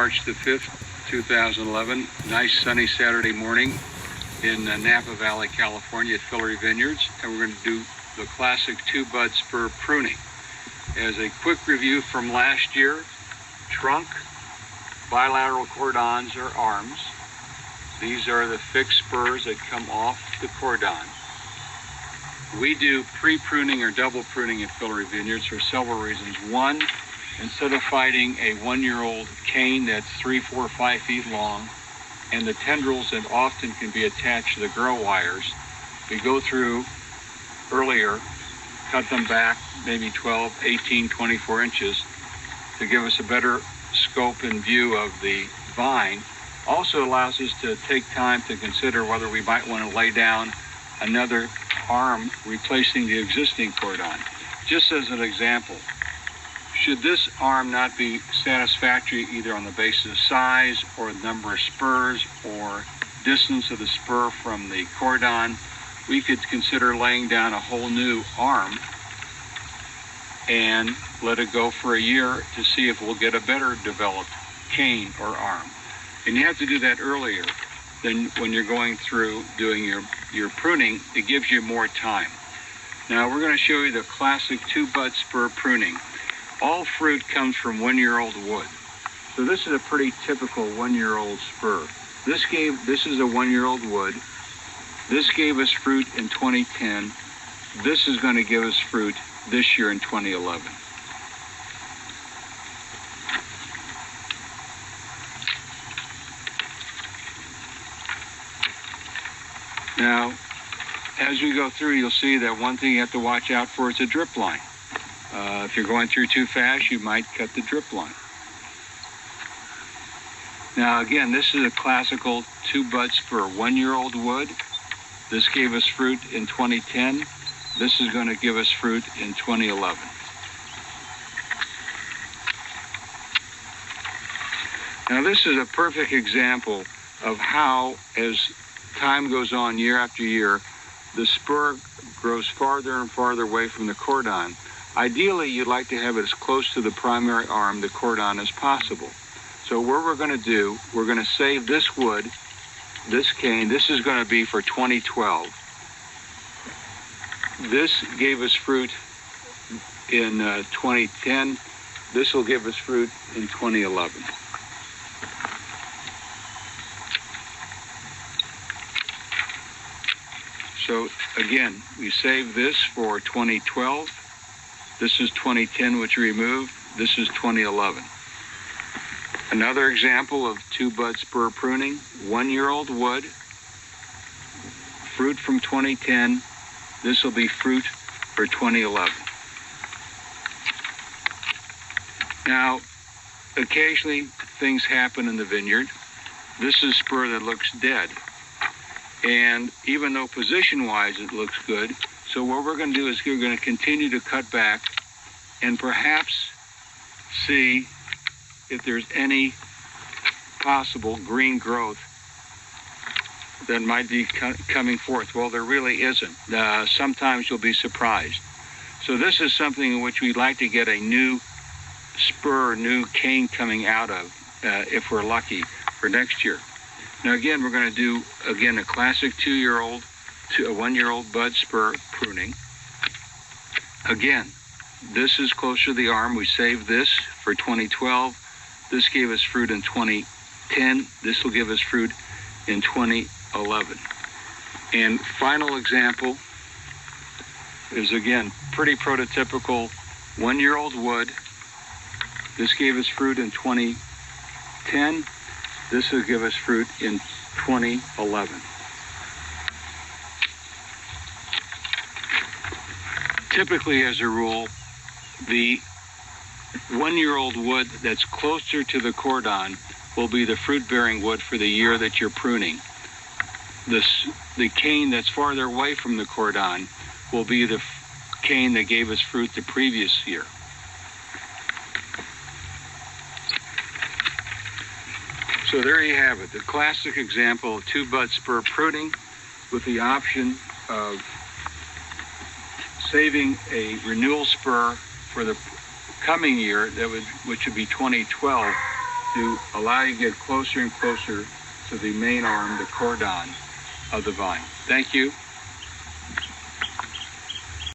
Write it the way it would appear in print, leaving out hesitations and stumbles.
March the 5th, 2011. Nice sunny Saturday morning in Napa Valley, California at Fillery Vineyards. And we're going to do the classic two-bud spur pruning. As a quick review from last year, trunk, bilateral cordons or arms. These are the fixed spurs that come off the cordon. We do pre-pruning or double pruning at Fillery Vineyards for several reasons. One, instead of fighting a 1-year-old cane that's 3, 4, 5 feet long, and the tendrils that often can be attached to the grow wires, we go through earlier, cut them back maybe 12, 18, 24 inches to give us a better scope and view of the vine. Also allows us to take time to consider whether we might want to lay down another arm replacing the existing cordon. Just as an example, should this arm not be satisfactory either on the basis of size or number of spurs or distance of the spur from the cordon, we could consider laying down a whole new arm and let it go for a year to see if we'll get a better developed cane or arm. And you have to do that earlier than when you're going through doing your pruning. It gives you more time. Now we're going to show you the classic two-bud spur pruning. All fruit comes from 1-year-old wood. So this is a pretty typical 1-year-old spur. This is a 1-year-old wood. This gave us fruit in 2010. This is going to give us fruit this year in 2011. Now, as we go through, you'll see that one thing you have to watch out for is a drip line. If you're going through too fast, you might cut the drip line. Now, again, this is a classical two-bud spur, 1-year-old wood. This gave us fruit in 2010. This is going to give us fruit in 2011. Now, this is a perfect example of how, as time goes on year after year, the spur grows farther and farther away from the cordon. Ideally, you'd like to have it as close to the primary arm, the cordon, as possible. So what we're going to do, we're going to save this wood, this cane. This is going to be for 2012. This gave us fruit in 2010. This will give us fruit in 2011. So again, we save this for 2012. This is 2010, which we removed. This is 2011. Another example of two-bud spur pruning, 1-year-old wood, fruit from 2010. This will be fruit for 2011. Now, occasionally things happen in the vineyard. This is spur that looks dead. And even though position-wise it looks good, so what we're going to do is we're going to continue to cut back and perhaps see if there's any possible green growth that might be coming forth. Well, there really isn't. Sometimes you'll be surprised. So this is something in which we'd like to get a new spur, new cane coming out of, if we're lucky, for next year. Now again, we're going to do, a classic 2-year-old to a 1-year-old bud spur pruning. Again, this is closer to the arm. We saved this for 2012. This gave us fruit in 2010. This will give us fruit in 2011. And final example is, again, pretty prototypical 1-year-old wood. This gave us fruit in 2010. This will give us fruit in 2011. Typically, as a rule, the 1-year-old wood that's closer to the cordon will be the fruit-bearing wood for the year that you're pruning. The cane that's farther away from the cordon will be the cane that gave us fruit the previous year. So there you have it, the classic example of two-bud spur pruning with the option of saving a renewal spur for the coming year, which would be 2012, to allow you to get closer and closer to the main arm, the cordon of the vine. Thank you.